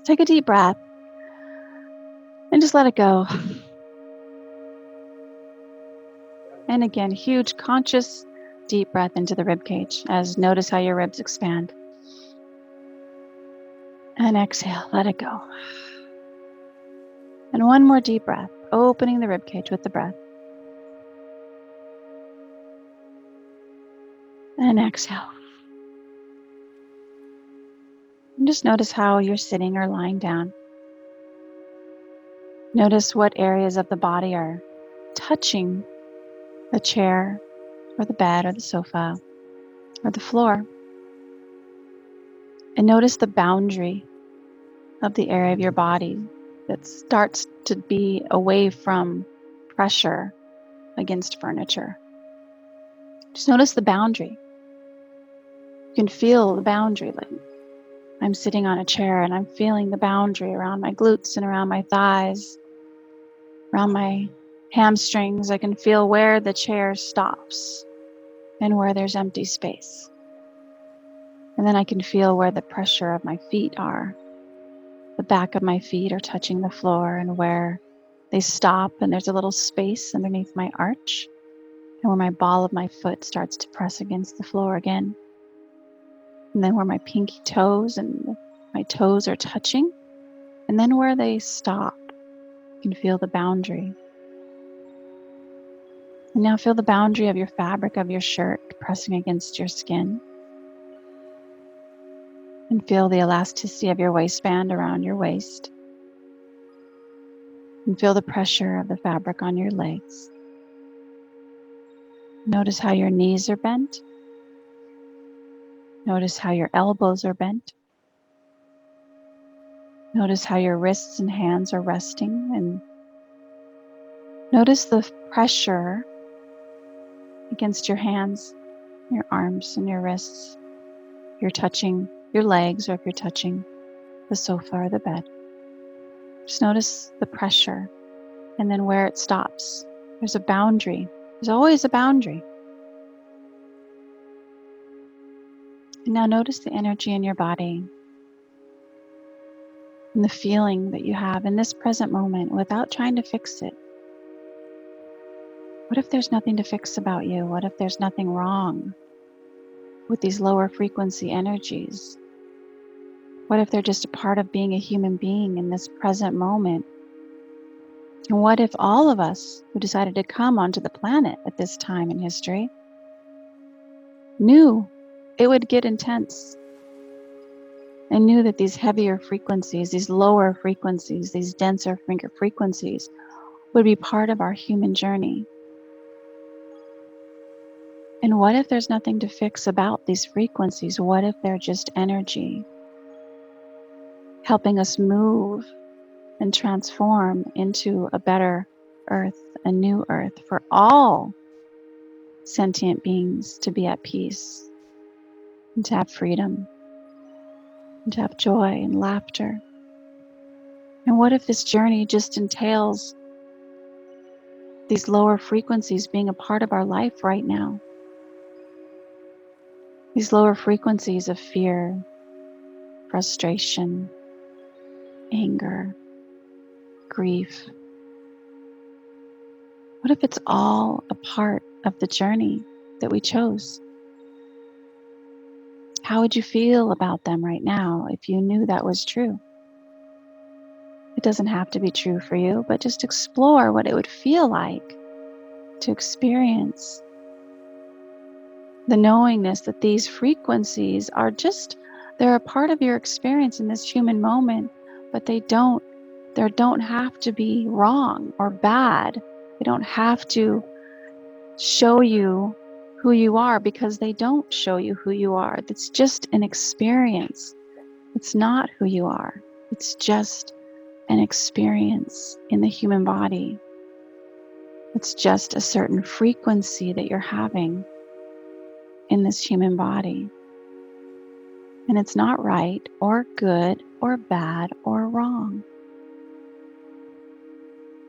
Take a deep breath and just let it go. And again, huge conscious deep breath into the rib cage as notice how your ribs expand. And exhale, let it go. And one more deep breath, opening the rib cage with the breath. And exhale. And just notice how you're sitting or lying down. Notice what areas of the body are touching the chair or the bed or the sofa or the floor. And notice the boundary of the area of your body that starts to be away from pressure against furniture. Just notice the boundary. You can feel the boundary. Like I'm sitting on a chair and I'm feeling the boundary around my glutes and around my thighs, around my hamstrings. I can feel where the chair stops and where there's empty space. And then I can feel where the pressure of my feet are. The back of my feet are touching the floor and where they stop and there's a little space underneath my arch and where my ball of my foot starts to press against the floor again. And then where my pinky toes and my toes are touching and then where they stop, you can feel the boundary. And now feel the boundary of your fabric of your shirt pressing against your skin. And feel the elasticity of your waistband around your waist. And feel the pressure of the fabric on your legs. Notice how your knees are bent. Notice how your elbows are bent. Notice how your wrists and hands are resting. And notice the pressure against your hands, your arms, and your wrists. If you're touching your legs or if you're touching the sofa or the bed. Just notice the pressure and then where it stops. There's a boundary. There's always a boundary. And now notice the energy in your body and the feeling that you have in this present moment without trying to fix it. What if there's nothing to fix about you? What if there's nothing wrong with these lower frequency energies? What if they're just a part of being a human being in this present moment? And what if all of us who decided to come onto the planet at this time in history knew it would get intense and knew that these heavier frequencies, these lower frequencies, these denser frequencies would be part of our human journey? And what if there's nothing to fix about these frequencies? What if they're just energy helping us move and transform into a better earth, a new earth for all sentient beings to be at peace and to have freedom and to have joy and laughter? And what if this journey just entails these lower frequencies being a part of our life right now? These lower frequencies of fear, frustration, anger, grief. What if it's all a part of the journey that we chose? How would you feel about them right now if you knew that was true? It doesn't have to be true for you, but just explore what it would feel like to experience the knowingness that these frequencies are they're a part of your experience in this human moment, but they don't have to be wrong or bad. They don't have to show you who you are, because they don't show you who you are. It's just an experience. It's not who you are. It's just an experience in the human body. It's just a certain frequency that you're having in this human body. And it's not right or good or bad or wrong.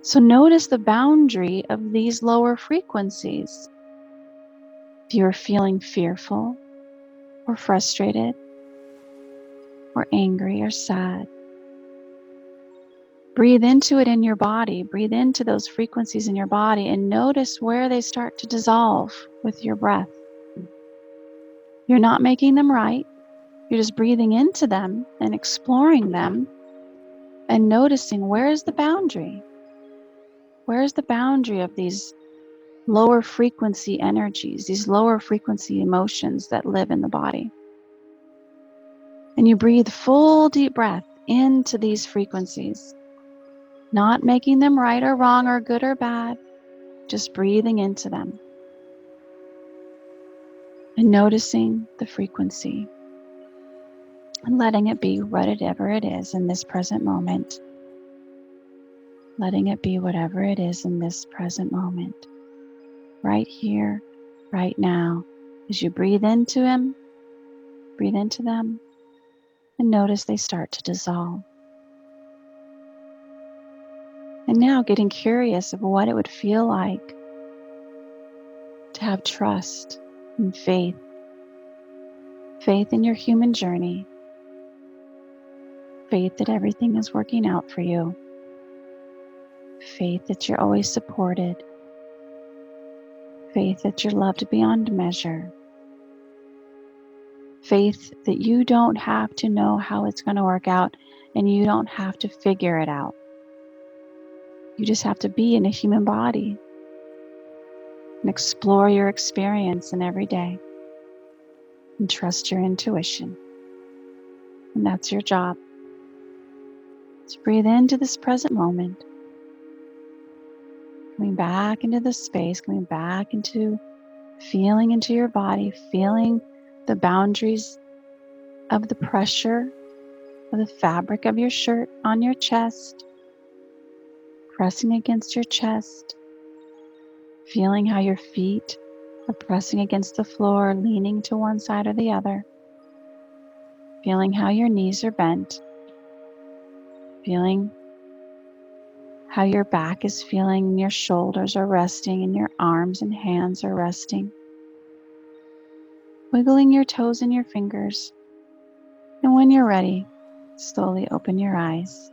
So notice the boundary of these lower frequencies. If you're feeling fearful or frustrated or angry or sad, Breathe into it in your body. Breathe into those frequencies in your body and notice where they start to dissolve with your breath. You're not making them right. You're just breathing into them and exploring them and noticing where is the boundary? Where is the boundary of these lower frequency energies, these lower frequency emotions that live in the body? And you breathe full deep breath into these frequencies, not making them right or wrong or good or bad, just breathing into them and noticing the frequency and letting it be whatever it is in this present moment. Letting it be whatever it is in this present moment, right here, right now. As you breathe into him, breathe into them, and notice they start to dissolve. And now getting curious of what it would feel like to have trust and faith in your human journey, faith that everything is working out for you, faith that you're always supported, faith that you're loved beyond measure, faith that you don't have to know how it's going to work out and you don't have to figure it out. You just have to be in a human body and explore your experience in every day and trust your intuition. And that's your job. So breathe into this present moment, coming back into the space, coming back into feeling into your body, feeling the boundaries of the pressure of the fabric of your shirt on your chest, pressing against your chest, feeling how your feet are pressing against the floor, leaning to one side or the other, feeling how your knees are bent, feeling how your back is feeling and your shoulders are resting and your arms and hands are resting, wiggling your toes and your fingers. And when you're ready, slowly open your eyes.